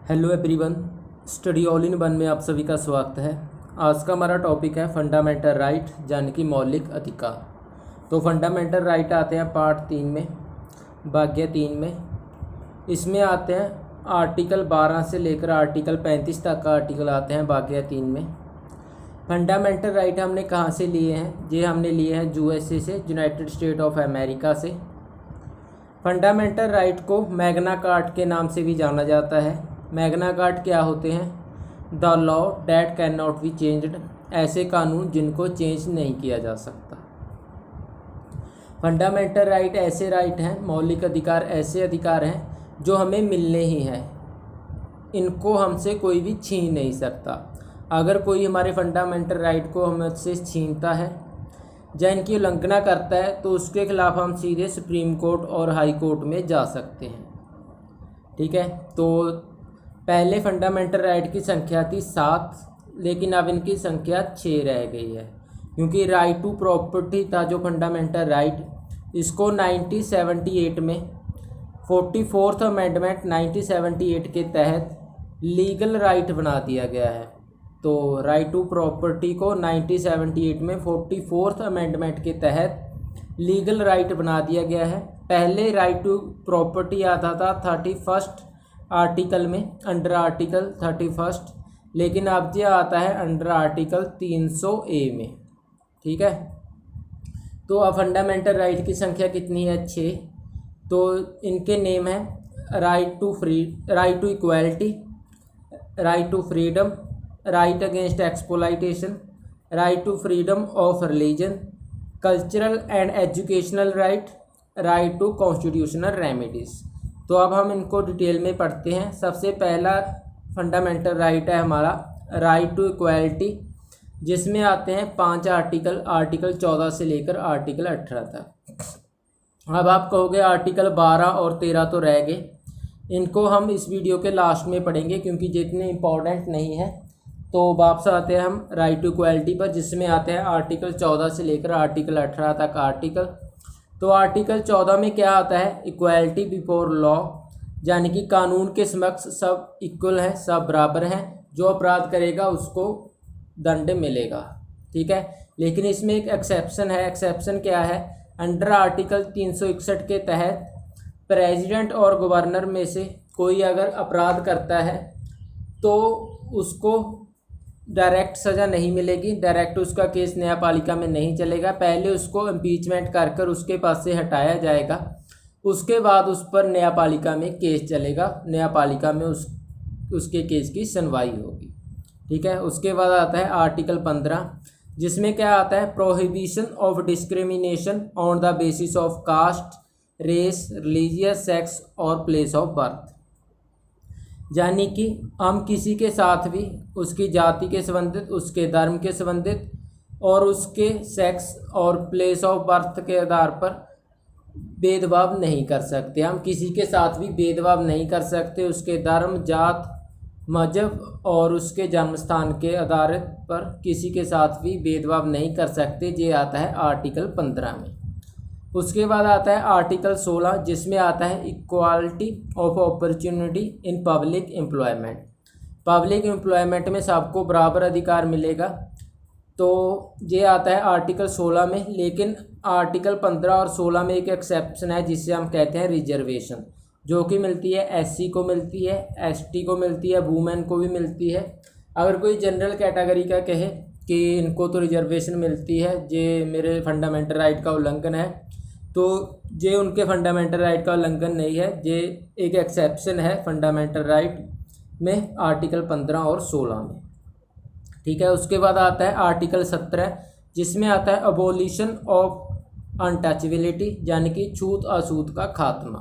Hello everyone, study all in one में आप सभी का स्वागत है। आज का हमारा टॉपिक है फंडामेंटल राइट यानी कि मौलिक अधिकार। तो फंडामेंटल राइट आते हैं पार्ट 3 में, भाग्य 3 में। इसमें आते हैं आर्टिकल 12 से लेकर आर्टिकल 35 तक का आर्टिकल आते हैं भाग्य 3 में। फंडामेंटल राइट हमने कहाँ से लिए हैं? ये हमने लिए हैं यूएसए से, यूनाइटेड स्टेट ऑफ अमेरिका से। फंडामेंटल राइट को मैग्ना कार्टा के नाम से भी जाना जाता है। मैग्ना कार्टा क्या होते हैं? The law that can not be changed, ऐसे कानून जिनको चेंज नहीं किया जा सकता। फंडामेंटल राइट ऐसे राइट हैं, मौलिक अधिकार ऐसे अधिकार हैं जो हमें मिलने ही हैं, इनको हमसे कोई भी छीन नहीं सकता। अगर कोई हमारे फंडामेंटल राइट को हमसे छीनता है या इनकी उल्लंघना करता है तो उसके खिलाफ हम सीधे सुप्रीम कोर्ट और हाई कोर्ट में जा सकते हैं। ठीक है, तो पहले फंडामेंटल राइट की संख्या थी 7, लेकिन अब इनकी संख्या 6 रह गई है, क्योंकि राइट टू प्रॉपर्टी था जो फंडामेंटल राइट, इसको 1978 में 44th अमेंडमेंट 1978 के तहत लीगल राइट बना दिया गया है। तो राइट टू प्रॉपर्टी को 1978 में 44th अमेंडमेंट के तहत लीगल राइट बना दिया गया है। पहले राइट टू प्रॉपर्टी आता था 31st आर्टिकल में, अंडर आर्टिकल 31, लेकिन अब ये आता है अंडर आर्टिकल 300A में। ठीक है, तो अब फंडामेंटल राइट की संख्या कितनी है? 6। तो इनके नेम है right to equality, right to freedom, right against exploitation, right to freedom of religion, cultural and educational right, right to constitutional remedies. तो अब हम इनको डिटेल में पढ़ते हैं। सबसे पहला फंडामेंटल राइट है हमारा राइट टू इक्वालिटी, जिसमें आते हैं 5 आर्टिकल 14 से लेकर आर्टिकल 18 तक। अब आप कहोगे आर्टिकल 12 और 13 तो रह गए, इनको हम इस वीडियो के लास्ट में पढ़ेंगे क्योंकि जितने इम्पोर्टेंट नहीं है। तो वापस आते हैं हम राइट टू इक्वालिटी पर, जिसमें आते हैं आर्टिकल 14 से लेकर आर्टिकल 18 तक आर्टिकल। तो आर्टिकल 14 में क्या आता है? इक्वालिटी बिफोर लॉ, यानी कि कानून के समक्ष सब इक्वल हैं, सब बराबर हैं, जो अपराध करेगा उसको दंड मिलेगा। ठीक है, लेकिन इसमें एक एक्सेप्शन है। एक्सेप्शन क्या है? अंडर आर्टिकल 361 के तहत प्रेसिडेंट और गवर्नर में से कोई अगर अपराध करता है तो उसको डायरेक्ट सज़ा नहीं मिलेगी, डायरेक्ट उसका केस न्यायपालिका में नहीं चलेगा। पहले उसको इम्पीचमेंट कर उसके पास से हटाया जाएगा, उसके बाद उस पर न्यायपालिका में केस चलेगा, न्यायपालिका में उसके केस की सुनवाई होगी। ठीक है, उसके बाद आता है आर्टिकल 15, जिसमें क्या आता है? Prohibition of discrimination on the basis of caste, race, religious, sex और प्लेस ऑफ बर्थ। यानी कि हम किसी के साथ भी उसकी जाति के संबंधित, उसके धर्म के संबंधित और उसके सेक्स और प्लेस ऑफ बर्थ के आधार पर भेदभाव नहीं कर सकते। हम किसी के साथ भी भेदभाव नहीं कर सकते उसके धर्म, जात, मजहब और उसके जन्म स्थान के आधार पर किसी के साथ भी भेदभाव नहीं कर सकते। ये आता है आर्टिकल 15 में। उसके बाद आता है आर्टिकल 16, जिसमें आता है equality of opportunity in public employment. Public employment में सबको बराबर अधिकार मिलेगा। तो ये आता है आर्टिकल 16 में, लेकिन आर्टिकल 15 और 16 में एक एक्सेप्शन है जिसे हम कहते हैं रिजर्वेशन, जो कि मिलती है एससी को, मिलती है एसटी को, मिलती है वुमेन को भी मिलती है। अगर कोई जनरल कैटेगरी का कहे कि इनको तो रिजर्वेशन मिलती है, ये मेरे फंडामेंटल राइट का उल्लंघन है, तो ये उनके फंडामेंटल राइट का उल्लंघन नहीं है, ये एक एक्सेप्शन है फंडामेंटल राइट में आर्टिकल 15 और 16 में। ठीक है, उसके बाद आता है आर्टिकल 17, जिसमें आता है अबोलिशन ऑफ अनटचेबिलिटी, यानी कि छूत अछूत का खात्मा।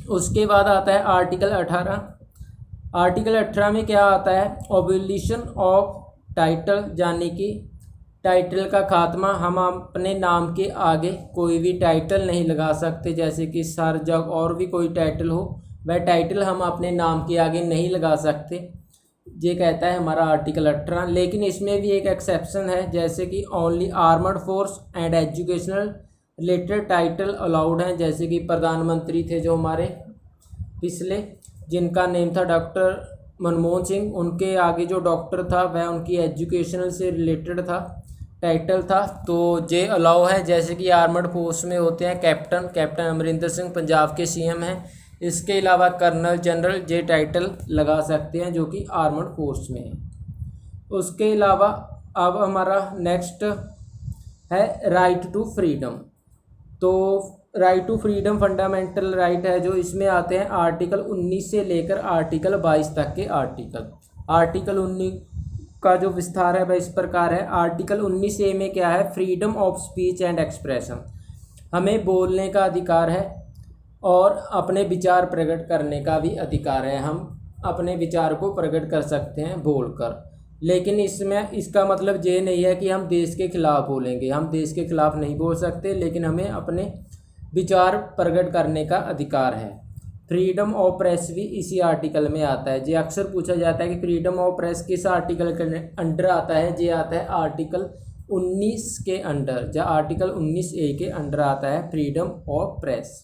उसके बाद आता है आर्टिकल 18। आर्टिकल 18 में क्या आता है? अबोलिशन ऑफ टाइटल, यानी कि टाइटल का खात्मा। हम अपने नाम के आगे कोई भी टाइटल नहीं लगा सकते, जैसे कि सर, जग और भी कोई टाइटल हो, वह टाइटल हम अपने नाम के आगे नहीं लगा सकते। ये कहता है हमारा आर्टिकल 18। लेकिन इसमें भी एक एक्सेप्शन है, जैसे कि only armoured force and educational related title allowed हैं, जैसे कि प्रधानमंत्री थे जो हमारे पिछले, जिनका नेम था डॉक्टर मनमोहन सिंह। उनके आगे जो डॉक्टर था वह उनकी एजुकेशनल से रिलेटेड था, टाइटल था। तो जे अलाउ है, जैसे कि आर्मड फोर्स में होते हैं कैप्टन, कैप्टन अमरिंदर सिंह पंजाब के सीएम हैं। इसके अलावा कर्नल जनरल जे टाइटल लगा सकते हैं जो कि आर्मड फोर्स में है। उसके अलावा अब हमारा नेक्स्ट है राइट टू फ्रीडम। तो right to freedom fundamental right है जो इसमें आते हैं आर्टिकल 19 से लेकर आर्टिकल 22 तक के आर्टिकल। आर्टिकल 19 का जो विस्तार है वह इस प्रकार है। आर्टिकल 19 ए में क्या है, freedom of speech and expression, हमें बोलने का अधिकार है और अपने विचार प्रकट करने का भी अधिकार है। हम अपने विचार को प्रकट कर सकते हैं बोलकर, लेकिन इसमें इसका मतलब ये नहीं है कि हम देश के खिलाफ बोलेंगे। हम देश के खिलाफ नहीं बोल सकते, लेकिन हमें अपने विचार प्रकट करने का अधिकार है। फ्रीडम ऑफ प्रेस भी इसी आर्टिकल में आता है। ये अक्सर पूछा जाता है कि फ्रीडम ऑफ प्रेस किस आर्टिकल के अंडर आता है। ये आता है आर्टिकल 19 के अंडर, या आर्टिकल 19 ए के अंडर आता है फ्रीडम ऑफ प्रेस।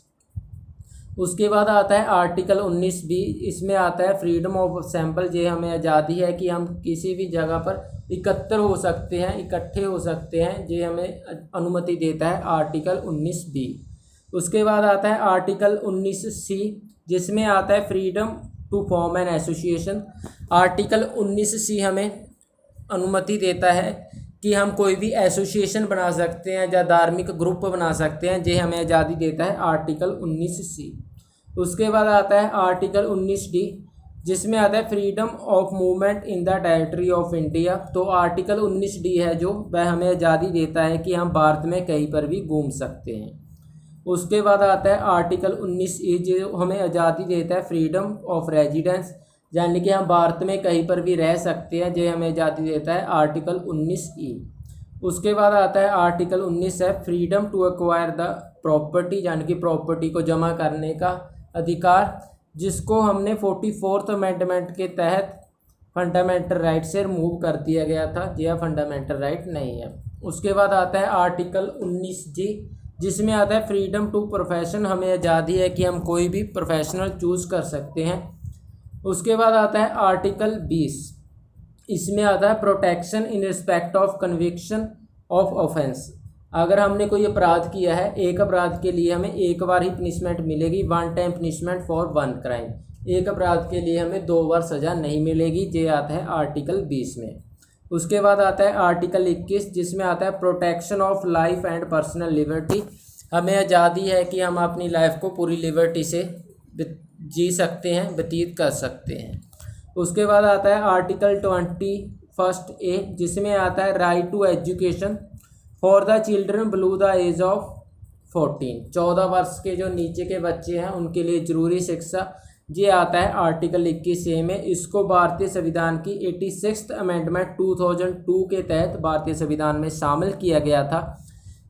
उसके बाद आता है आर्टिकल 19 बी, इसमें आता है फ्रीडम ऑफ असेंबल। ये हमें आज़ादी है कि हम किसी भी जगह पर इकट्ठे हो सकते हैं, इकट्ठे हो सकते हैं, ये हमें अनुमति देता है आर्टिकल 19 बी। उसके बाद आता है आर्टिकल 19 सी, जिसमें आता है freedom to form an association. Article 19 C हमें अनुमति देता है कि हम कोई भी एसोसिएशन बना सकते हैं या धार्मिक ग्रुप बना सकते हैं, ये हमें आज़ादी देता है आर्टिकल 19 सी। उसके बाद आता है आर्टिकल 19 डी, जिसमें आता है freedom of movement in the territory of India. तो आर्टिकल 19 डी है जो वह हमें आज़ादी देता है कि हम भारत में कहीं पर भी घूम सकते हैं। उसके बाद आता है आर्टिकल 19 ई, जो हमें आज़ादी देता है फ्रीडम ऑफ रेजिडेंस, यानी कि हम भारत में कहीं पर भी रह सकते हैं, जो हमें आज़ादी देता है आर्टिकल 19 ई। उसके बाद आता है आर्टिकल 19 है freedom to acquire the property, यानी कि प्रॉपर्टी को जमा करने का अधिकार, जिसको हमने 44th अमेंडमेंट के तहत फंडामेंटल राइट से रिमूव कर दिया गया था। यह फंडामेंटल राइट नहीं है। उसके बाद आता है आर्टिकल 19 जी, जिसमें आता है फ्रीडम टू प्रोफेशन, हमें आज़ादी है कि हम कोई भी प्रोफेशनल चूज़ कर सकते हैं। उसके बाद आता है आर्टिकल 20, इसमें आता है protection in respect of conviction of offence. अगर हमने कोई अपराध किया है, एक अपराध के लिए हमें एक बार ही पनिशमेंट मिलेगी, 1 टाइम पनिशमेंट फॉर 1 क्राइम। एक अपराध के लिए हमें 2 बार सज़ा नहीं मिलेगी। ये आता है आर्टिकल 20 में। उसके बाद आता है आर्टिकल 21, जिसमें आता है protection of life and personal liberty, हमें आज़ादी है कि हम अपनी लाइफ को पूरी लिबर्टी से जी सकते हैं, व्यतीत कर सकते हैं। उसके बाद आता है आर्टिकल 21 ए, जिसमें आता है right to education for the children below the age of 14, 14 वर्ष के जो नीचे के बच्चे हैं उनके लिए ज़रूरी शिक्षा। ये आता है आर्टिकल 21 ए में। इसको भारतीय संविधान की 86th अमेंडमेंट 2002 के तहत भारतीय संविधान में शामिल किया गया था,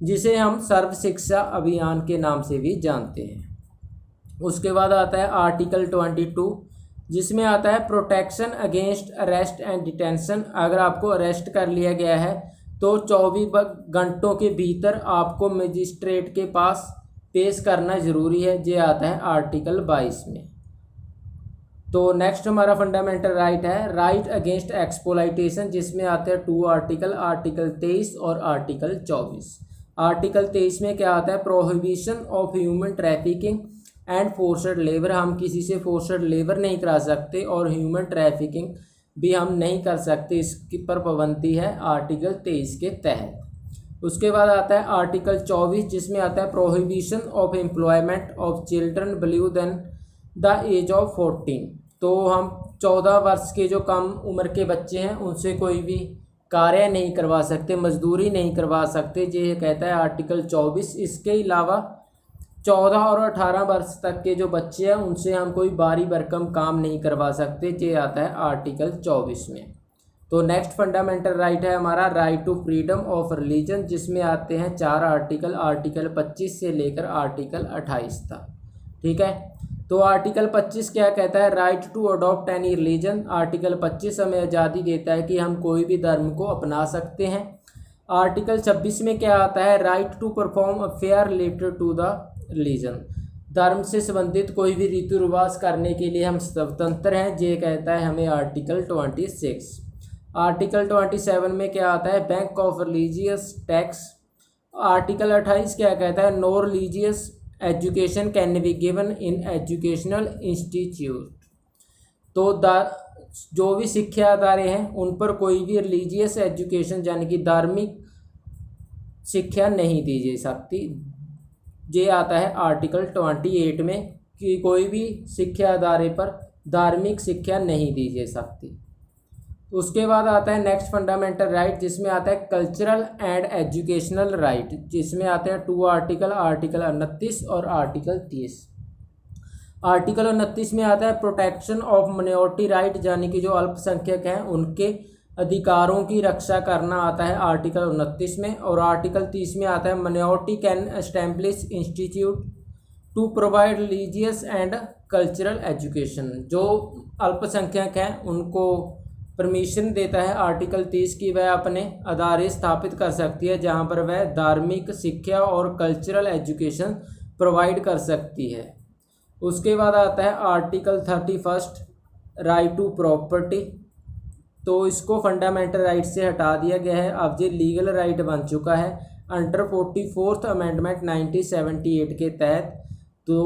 जिसे हम सर्व शिक्षा अभियान के नाम से भी जानते हैं। उसके बाद आता है आर्टिकल 22, जिसमें आता है protection against arrest and detention. अगर आपको अरेस्ट कर लिया गया है तो 24 घंटों के भीतर आपको मजिस्ट्रेट के पास पेश करना ज़रूरी है। ये आता है आर्टिकल 22 में। तो नेक्स्ट हमारा फंडामेंटल राइट है राइट अगेंस्ट एक्सप्लॉइटेशन, जिसमें आते हैं 2 आर्टिकल, आर्टिकल 23 और आर्टिकल 24। आर्टिकल 23 में क्या आता है, prohibition of human trafficking and forced labour, हम किसी से फोर्सड लेबर नहीं करा सकते और ह्यूमन ट्रैफिकिंग भी हम नहीं कर सकते, इसकी पर पाबंदी है आर्टिकल 23 के तहत। उसके बाद आता है आर्टिकल 24, जिसमें आता है prohibition of employment of children below then the age of 14। तो हम 14 वर्ष के जो कम उम्र के बच्चे हैं उनसे कोई भी कार्य नहीं करवा सकते, मजदूरी नहीं करवा सकते, ये कहता है आर्टिकल 24। इसके अलावा 14 और 18 वर्ष तक के जो बच्चे हैं उनसे हम कोई भारी भरकम काम नहीं करवा सकते, ये आता है आर्टिकल 24 में। तो नेक्स्ट फंडामेंटल राइट है हमारा right to freedom of religion, जिसमें आते हैं 4 आर्टिकल, आर्टिकल 25 से लेकर आर्टिकल 28 तक। ठीक है, तो आर्टिकल 25 क्या कहता है, right to adopt any religion. Article 25 हमें आज़ादी देता है कि हम कोई भी धर्म को अपना सकते हैं। आर्टिकल 26 में क्या आता है, right to perform affair related to the religion. धर्म से संबंधित कोई भी रीति रिवाज करने के लिए हम स्वतंत्र हैं, ये कहता है हमें आर्टिकल 26। आर्टिकल 27 में क्या आता है, bank of religious tax. Article 28 क्या कहता है, no religious education can be given in educational institute. तो जो भी शिक्षा अदारे हैं उन पर कोई भी रिलीजियस एजुकेशन यानी कि धार्मिक शिक्षा नहीं दी जा सकती। ये आता है आर्टिकल 28 में कि कोई भी शिक्षा अदारे पर धार्मिक शिक्षा नहीं दी जा सकती। उसके बाद आता है नेक्स्ट फंडामेंटल राइट, जिसमें आता है कल्चरल एंड एजुकेशनल राइट, जिसमें आते हैं 2 आर्टिकल 29 और आर्टिकल 30। आर्टिकल 29 में आता है प्रोटेक्शन ऑफ माइनॉरिटी राइट, यानी कि जो अल्पसंख्यक हैं उनके अधिकारों की रक्षा करना आता है आर्टिकल 29 में। और आर्टिकल 30 में आता है minority can establish institute to provide religious and cultural education. जो अल्पसंख्यक हैं उनको परमिशन देता है आर्टिकल 30 की वह अपने अदारे स्थापित कर सकती है जहां पर वह धार्मिक शिक्षा और कल्चरल एजुकेशन प्रोवाइड कर सकती है। उसके बाद आता है आर्टिकल 31 राइट टू प्रॉपर्टी। तो इसको फंडामेंटल राइट से हटा दिया गया है, अब ये लीगल राइट बन चुका है अंडर 44th अमेंडमेंट 1978 के तहत। तो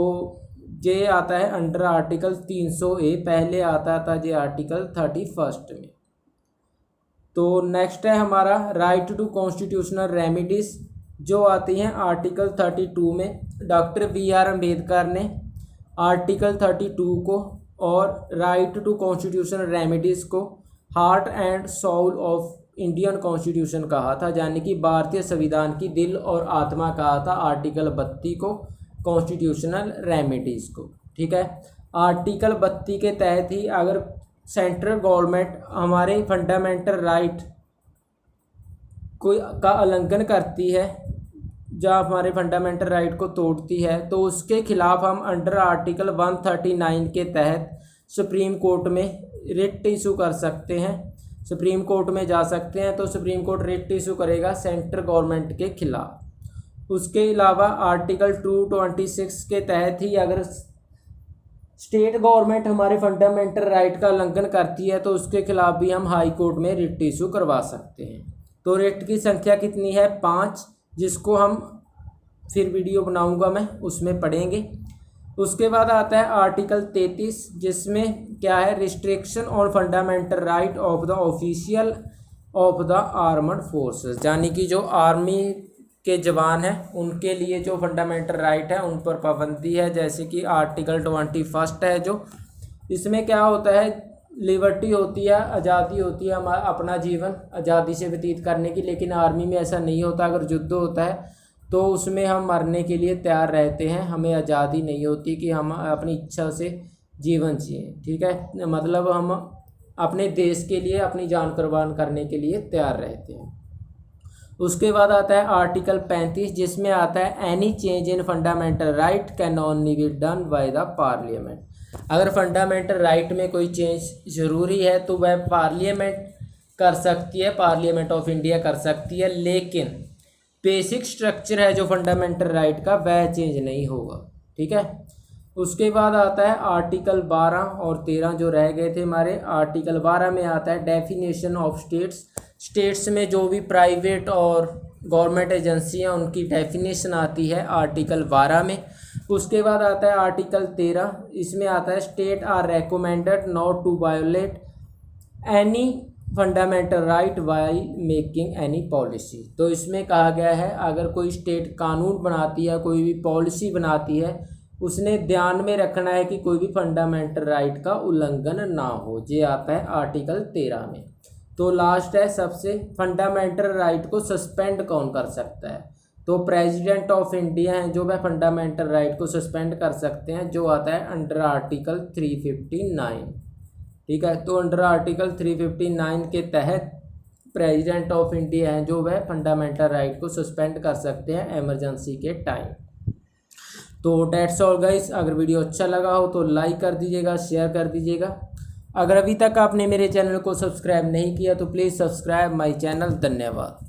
ये आता है अंडर आर्टिकल 300A, पहले आता था ये आर्टिकल 31 में। तो नेक्स्ट है हमारा राइट टू कॉन्स्टिट्यूशनल रेमिडीज, जो आती हैं आर्टिकल 32 में। डॉक्टर BR अम्बेडकर ने आर्टिकल 32 को और राइट टू कॉन्स्टिट्यूशनल रेमिडीज को heart and soul of Indian constitution कहा था, यानी कि भारतीय संविधान की दिल और आत्मा कहा था आर्टिकल 32 को, कॉन्स्टिट्यूशनल रेमिडीज़ को। ठीक है, आर्टिकल 32 के तहत ही अगर सेंट्रल गवर्नमेंट हमारे फंडामेंटल राइट का उल्लंघन करती है, जहाँ हमारे फंडामेंटल राइट को तोड़ती है, तो उसके खिलाफ हम अंडर आर्टिकल 139 के तहत सुप्रीम कोर्ट में रिट इशू कर सकते हैं, सुप्रीम कोर्ट में जा सकते हैं। तो सुप्रीम कोर्ट रिट इशू करेगा सेंट्रल गवर्नमेंट के खिलाफ। उसके अलावा आर्टिकल 226 के तहत ही अगर स्टेट गवर्नमेंट हमारे फंडामेंटल राइट का उल्लंघन करती है तो उसके खिलाफ भी हम हाई कोर्ट में रिट इशू करवा सकते हैं। तो रिट की संख्या कितनी है, 5, जिसको हम फिर वीडियो बनाऊंगा मैं, उसमें पढ़ेंगे। उसके बाद आता है आर्टिकल 33, जिसमें क्या है, restriction on fundamental right of the official of the armed forces, यानी कि जो आर्मी के जवान हैं उनके लिए जो फंडामेंटल राइट है उन पर पाबंदी है। जैसे कि आर्टिकल 21 है, जो इसमें क्या होता है, लिबर्टी होती है, आज़ादी होती है हमारा अपना जीवन आज़ादी से व्यतीत करने की। लेकिन आर्मी में ऐसा नहीं होता, अगर युद्ध होता है तो उसमें हम मरने के लिए तैयार रहते हैं, हमें आज़ादी नहीं होती कि हम अपनी इच्छा से जीवन जिए। ठीक है, मतलब हम अपने देश के लिए अपनी जान कुर्बान करने के लिए तैयार रहते हैं। उसके बाद आता है आर्टिकल 35, जिसमें आता है any change in fundamental right can only be done by the parliament. अगर फंडामेंटल राइट में कोई चेंज ज़रूरी है तो वह पार्लियामेंट कर सकती है, पार्लियामेंट ऑफ इंडिया कर सकती है, लेकिन बेसिक स्ट्रक्चर है जो फंडामेंटल राइट का वह चेंज नहीं होगा। ठीक है, उसके बाद आता है आर्टिकल 12 और 13 जो रह गए थे हमारे। आर्टिकल 12 में आता है डेफिनेशन ऑफ स्टेट्स, स्टेट्स में जो भी प्राइवेट और गवर्नमेंट एजेंसियां उनकी डेफिनेशन आती है आर्टिकल 12 में। उसके बाद आता है आर्टिकल 13, इसमें आता है state are recommended not to violate any fundamental right by making any policy. तो इसमें कहा गया है अगर कोई स्टेट कानून बनाती है, कोई भी पॉलिसी बनाती है, उसने ध्यान में रखना है कि कोई भी फंडामेंटल राइट का उल्लंघन ना हो। ये आता है आर्टिकल 13 में। तो लास्ट है सबसे, फंडामेंटल राइट को सस्पेंड कौन कर सकता है, तो प्रेसिडेंट ऑफ इंडिया हैं जो वह फंडामेंटल राइट को सस्पेंड कर सकते हैं, जो आता है अंडर आर्टिकल 359। ठीक है, तो अंडर आर्टिकल 359 के तहत प्रेसिडेंट ऑफ इंडिया हैं जो वह फंडामेंटल राइट को सस्पेंड कर सकते हैं इमरजेंसी के टाइम। तो डेट्स ऑल गाइस, अगर वीडियो अच्छा लगा हो तो लाइक कर दीजिएगा, शेयर कर दीजिएगा। अगर अभी तक आपने मेरे चैनल को सब्सक्राइब नहीं किया तो प्लीज़ सब्सक्राइब माय चैनल। धन्यवाद।